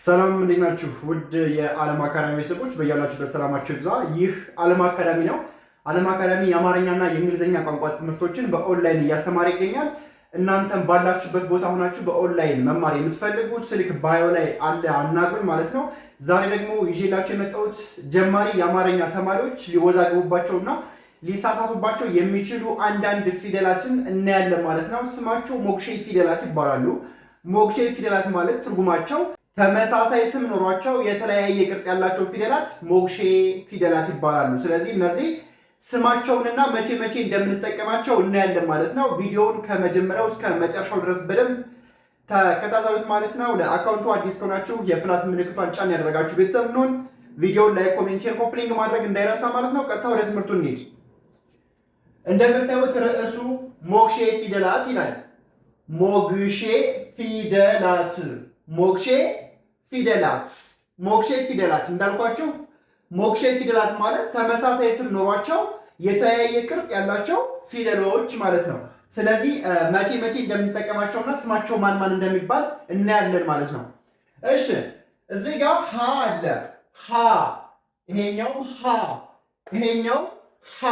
ሰላም እንዴት ናችሁ? ውድ የዓለም አካዳሚ ሰዎች በያላችሁበት ሰላማችሁ ይብዛ። ይህ ዓለም አካዳሚ ነው። ዓለም አካዳሚ የአማርኛና የእንግሊዝኛ ቋንቋ ትምህርቶችን በኦንላይን እያስተማረ ይገኛል። እናንተም ባላችሁበት ቦታ ሆናችሁ በኦንላይን መማር የምትፈልጉ ስልክ ባዮ ላይ አለ፣ አናግሩን ማለት ነው። ዛሬ ደግሞ ይዤላችሁ የመጣሁት ጀማሪ የአማርኛ ተማሪዎች ሊወዛገቡባቸውና ሊሳሳቱባቸው የሚችሉ አንዳንድ ፊደላትን እናያለን ማለት ነው። ስማቸው ሞክሼ ፊደላት ይባላሉ። ሞክሼ ፊደላት ማለት ትርጉማቸው ተመሳሳይ ስም ኖሯቸው የተለያየ ቅርጽ ያላቸው ፊደላት ሞክሼ ፊደላት ይባላሉ። ስለዚህ እነዚህ ስማቸውንና መቼ መቼ እንደምንጠቀማቸው እናያለን ማለት ነው። ቪዲዮውን ከመጀመሪያው እስከ መጨረሻው ድረስ በደንብ ተከታተሉት ማለት ነው። ለአካውንቱ አዲስ ከሆናችሁ የፕላስ ምልክቷን ጫን ያደረጋችሁ ቤተሰብ ነን። ቪዲዮውን ላይ ኮሜንት፣ ሼር፣ ኮፕሊንግ ማድረግ እንዳይረሳ ማለት ነው። ቀጥታ ወደ ትምህርቱ እንሂድ። እንደምታዩት ርዕሱ ሞክሼ ፊደላት ይላል። ሞክሼ ፊደላት፣ ሞክሼ ፊደላት፣ ሞክሼ ፊደላት እንዳልኳችሁ ሞክሼ ፊደላት ማለት ተመሳሳይ ስም ኖሯቸው የተለያየ ቅርጽ ያላቸው ፊደሎች ማለት ነው። ስለዚህ መቼ መቼ እንደምንጠቀማቸውና ስማቸው ማን ማን እንደሚባል እናያለን ማለት ነው። እሺ እዚህ ጋር ሀ አለ። ሀ፣ ይሄኛው ሀ፣ ይሄኛው ሀ።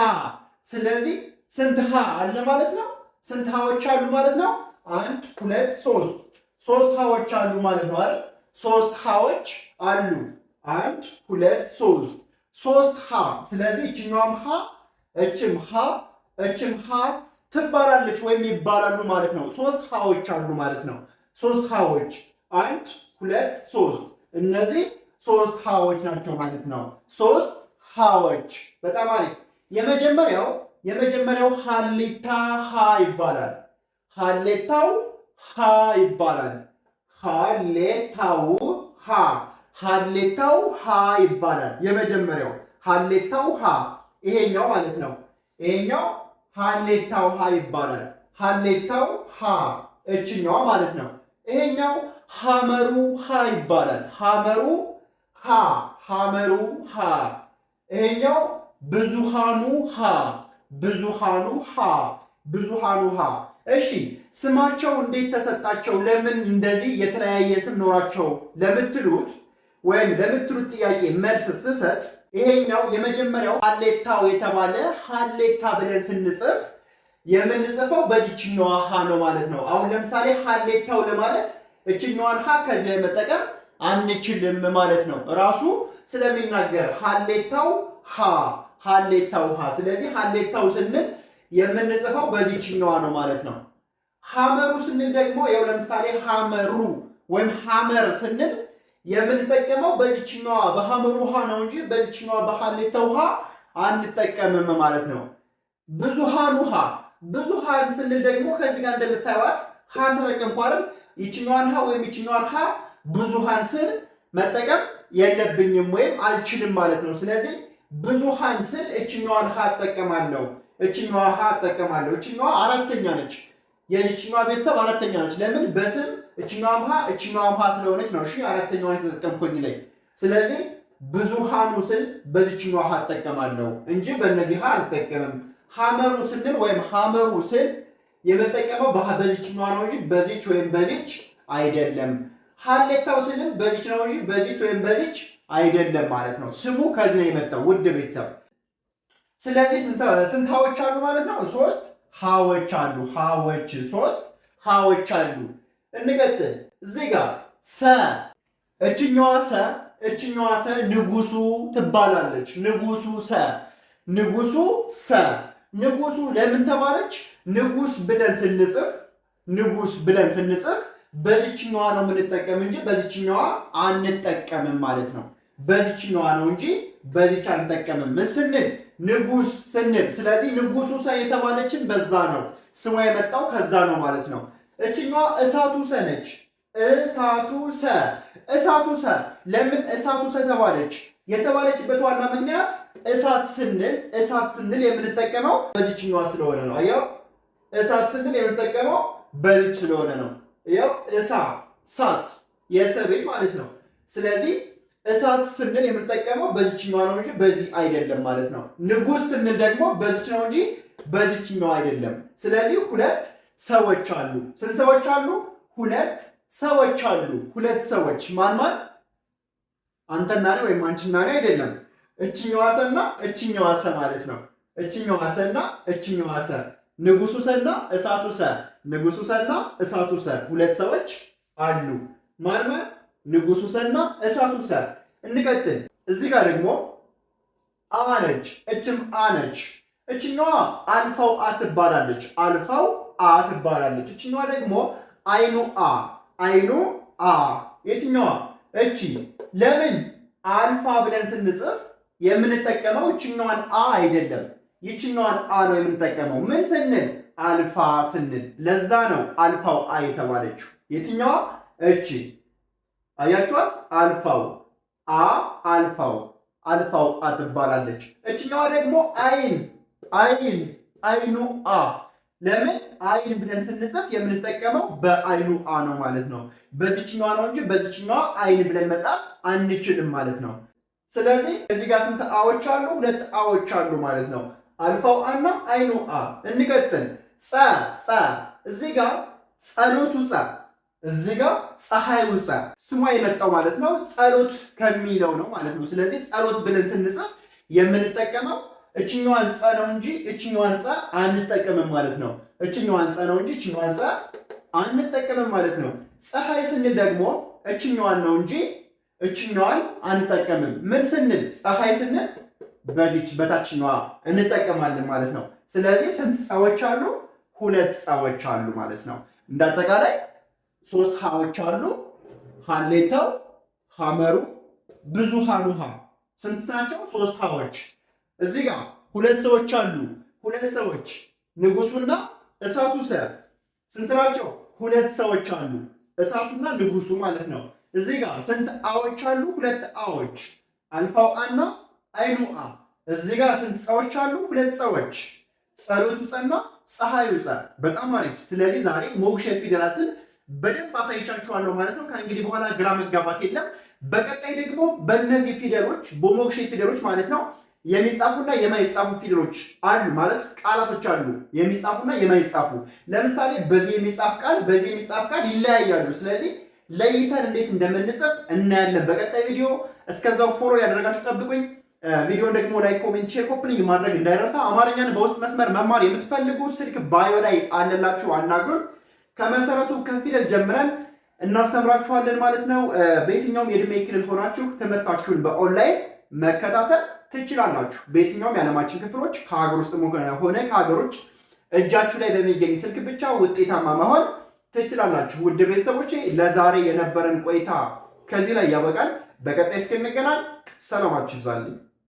ስለዚህ ስንት ሀ አለ ማለት ነው? ስንት ሀዎች አሉ ማለት ነው? 1 2 3 ሶስት ሀዎች አሉ ማለት ነው አይደል? ሶስት ሀዎች አሉ። 1 2 3 ሶስት ሀ። ስለዚህ እችኛዋም ሀ፣ እችም ሀ፣ እችም ሀ ትባላለች ወይም ይባላሉ ማለት ነው። ሶስት ሀዎች አሉ ማለት ነው። ሶስት ሀዎች 1 2 3 እነዚህ ሶስት ሀዎች ናቸው ማለት ነው። ሶስት ሀዎች። በጣም አሪፍ። የመጀመሪያው ሀሌታ ሀ ይባላል። ሀሌታው ሀ ይባላል። ሀሌታው ሀ፣ ሀሌታው ሀ ይባላል። የመጀመሪያው ሀሌታው ሀ፣ ይሄኛው ማለት ነው። ይሄኛው ሀሌታው ሀ ይባላል። ሀሌታው ሀ፣ እችኛዋ ማለት ነው። ይሄኛው ሐመሩ ሀ ይባላል። ሐመሩ ሀ፣ ሐመሩ ሀ። ይሄኛው ብዙሃኑ ሀ፣ ብዙሃኑ ሀ፣ ብዙሃኑ ሀ። እሺ ስማቸው እንዴት ተሰጣቸው? ለምን እንደዚህ የተለያየ ስም ኖራቸው ለምትሉት ወይም ለምትሉት ጥያቄ መልስ ስሰጥ ይሄኛው የመጀመሪያው ሀሌታው የተባለ ሀሌታ ብለን ስንጽፍ የምንጽፈው በዚችኛዋ ሀ ነው ማለት ነው። አሁን ለምሳሌ ሀሌታው ለማለት እችኛዋን ሀ ከዚህ ላይ መጠቀም አንችልም ማለት ነው። ራሱ ስለሚናገር ሀሌታው ሀ፣ ሀሌታው ሀ። ስለዚህ ሀሌታው ስንል የምንጽፈው በዚህኛዋ ነው ማለት ነው። ሐመሩ ስንል ደግሞ ያው ለምሳሌ ሐመሩ ወይም ሐመር ስንል የምንጠቀመው በዚህኛዋ በሐመሩ ውሃ ነው እንጂ በዚህኛዋ በሐሌታው ውሃ አንጠቀምም ማለት ነው። ብዙሃን ውሃ፣ ብዙሃን ስንል ደግሞ ከዚህ ጋር እንደምታዩት ሃን ተጠቀምኩ አይደል? ይችኛዋን ሃ ወይም ይችኛዋን ሃ ብዙሃን ስል መጠቀም የለብኝም ወይም አልችልም ማለት ነው። ስለዚህ ብዙሃን ስል እችኛዋን ሃ እጠቀማለሁ። እችኛዋ ሃ እጠቀማለሁ። እችኛዋ አራተኛ ነች። የዚህኛዋ ቤተሰብ አራተኛ ነች። ለምን? በስም እችኛዋም ሃ እችኛዋም ሃ ስለሆነች ነው። እሺ አራተኛዋን የተጠቀምኩ እዚህ ላይ። ስለዚህ ብዙሃኑ ስል በዚህኛዋ ሃ እጠቀማለሁ እንጂ በእነዚህ ሃ አልጠቀምም። ሐመሩ ስንል ወይም ሐመሩ ስል የምጠቀመው በዚህኛዋ ነው እንጂ በዚች ወይም በዚች አይደለም። ሀሌታው ስንል በዚች ነው እንጂ በዚች ወይም በዚች አይደለም ማለት ነው። ስሙ ከዚህ ነው የመጣው ውድ ቤተሰብ። ስለዚህ ስንት ሀዎች አሉ ማለት ነው? ሶስት ሀዎች አሉ። ሀዎች፣ ሶስት ሀዎች አሉ። እንቀጥል። እዚህ ጋር ሰ፣ እችኛዋ ሰ፣ እችኛዋ ሰ ንጉሱ ትባላለች። ንጉሱ ሰ፣ ንጉሱ ሰ። ንጉሱ ለምን ተባለች? ንጉስ ብለን ስንጽፍ፣ ንጉስ ብለን ስንጽፍ በዚችኛዋ ነው የምንጠቀም እንጂ በዚችኛዋ አንጠቀምም ማለት ነው። በዚችኛዋ ነው እንጂ በዚች አንጠቀምም። ምን ስንል? ንጉስ ስንል። ስለዚህ ንጉሱ ሰ የተባለችን በዛ ነው ስሟ የመጣው ከዛ ነው ማለት ነው። እችኛዋ እሳቱ ሰ ነች። እሳቱ ሰ፣ እሳቱ ሰ። ለምን እሳቱ ሰ ተባለች? የተባለችበት ዋና ምክንያት እሳት ስንል የምንጠቀመው በዚችኛዋ ስለሆነ ነው። አየው፣ እሳት ስንል የምንጠቀመው በዚች ስለሆነ ነው። ያው ሳት የሰ ቤት ማለት ነው። ስለዚህ እሳት ስንል የምንጠቀመው በዚህኛው ነው እንጂ በዚህ አይደለም ማለት ነው። ንጉስ ስንል ደግሞ በዚች ነው እንጂ በዚህኛው አይደለም። ስለዚህ ሁለት ሰዎች አሉ። ስንት ሰዎች አሉ? ሁለት ሰዎች አሉ። ሁለት ሰዎች ማን ማን? አንተና እኔ ወይም አንቺና እኔ አይደለም። እችኛዋ ሰና እችኛዋ ሰ ማለት ነው። እችኛዋ ሰና እችኛዋ ሰ፣ ንጉሱ ሰና እሳቱ ሰ፣ ንጉሱ ሰና እሳቱ ሰ፣ ሁለት ሰዎች አሉ። ማን ንጉሱ ሰና እሳቱ ሰ። እንቀጥል። እዚህ ጋር ደግሞ አ ነች፣ እችም አ ነች። እችኛዋ አልፋው አ ትባላለች። አልፋው አ ትባላለች። እችኛዋ ደግሞ አይኑ አ፣ አይኑ አ። የትኛዋ? እቺ። ለምን አልፋ ብለን ስንጽፍ የምንጠቀመው እችኛዋን አ አይደለም፣ ይችኛዋን አ ነው የምንጠቀመው። ምን ስንል? አልፋ ስንል። ለዛ ነው አልፋው አ የተባለችው። የትኛዋ? እቺ። አያችኋት? አልፋው አ፣ አልፋው አልፋው አ ትባላለች። እችኛዋ ደግሞ አይን፣ አይን፣ አይኑ አ። ለምን አይን ብለን ስንጽፍ የምንጠቀመው በአይኑ አ ነው ማለት ነው። በዚችኛዋ ነው እንጂ በዚችኛዋ አይን ብለን መጻፍ አንችልም ማለት ነው። ስለዚህ እዚህ ጋር ስንት አዎች አሉ? ሁለት አዎች አሉ ማለት ነው። አልፋው አ እና አይኑ አ። እንቀጥል። ጸ፣ ጸ። እዚህ ጋር ጸሎቱ ጸ፣ እዚህ ጋር ፀሐዩ ጸ። ስሟ የመጣው ማለት ነው ጸሎት ከሚለው ነው ማለት ነው። ስለዚህ ጸሎት ብለን ስንጽፍ የምንጠቀመው እችኛዋን ጸ ነው እንጂ እችኛዋን ጸ አንጠቀምም ማለት ነው። እችኛዋን ጸ ነው እንጂ እችኛዋን ጸ አንጠቀምም ማለት ነው። ፀሐይ ስንል ደግሞ እችኛዋን ነው እንጂ እችኛዋን አንጠቀምም። ምን ስንል? ፀሐይ ስንል በዚች በታችኛዋ እንጠቀማለን ማለት ነው። ስለዚህ ስንት ጸዎች አሉ? ሁለት ጸዎች አሉ ማለት ነው። እንዳጠቃላይ ሶስት ሃዎች አሉ። ሀሌታው፣ ሐመሩ፣ ብዙሃኑ ሃ። ስንት ናቸው? ሶስት ሃዎች። እዚህ ጋር ሁለት ሰዎች አሉ። ሁለት ሰዎች፣ ንጉሱና እሳቱ ሰ። ስንት ናቸው? ሁለት ሰዎች አሉ። እሳቱና ንጉሱ ማለት ነው። እዚህ ጋር ስንት አዎች አሉ? ሁለት አዎች። አልፋው አና አይኑ አ። እዚህ ጋር ስንት ሰዎች አሉ? ሁለት ሰዎች። ጸሎቱ ጸና፣ ፀሐዩ ጸ። በጣም አሪፍ። ስለዚህ ዛሬ ሞክሼ ፊደላትን በደንብ አሳይቻችኋለሁ ማለት ነው። ከእንግዲህ በኋላ ግራ መጋባት የለም። በቀጣይ ደግሞ በእነዚህ ፊደሎች በሞክሼ ፊደሎች ማለት ነው የሚጻፉና የማይጻፉ ፊደሎች አሉ ማለት ቃላቶች አሉ፣ የሚጻፉና የማይጻፉ። ለምሳሌ በዚህ የሚጻፍ ቃል በዚህ የሚጻፍ ቃል ይለያያሉ። ስለዚህ ለይተን እንዴት እንደምንጽፍ እናያለን በቀጣይ ቪዲዮ። እስከዛው ፎሎ ያደረጋችሁ ጠብቁኝ። ቪዲዮን ደግሞ ላይክ፣ ኮሜንት፣ ሼር፣ ኮፕሊንግ ማድረግ እንዳይረሳ። አማርኛን በውስጥ መስመር መማር የምትፈልጉ ስልክ ባዮ ላይ አለላችሁ፣ አናግሩን። ከመሰረቱ ከፊደል ጀምረን እናስተምራችኋለን ማለት ነው። በየትኛውም የእድሜ ክልል ሆናችሁ ትምህርታችሁን በኦንላይን መከታተል ትችላላችሁ። በየትኛውም የዓለማችን ክፍሎች ከሀገር ውስጥ ሆነ ከሀገር ውጭ እጃችሁ ላይ በሚገኝ ስልክ ብቻ ውጤታማ መሆን ትችላላችሁ። ውድ ቤተሰቦቼ ለዛሬ የነበረን ቆይታ ከዚህ ላይ ያበቃል። በቀጣይ እስክንገናኝ ሰላማችሁ ይብዛልኝ።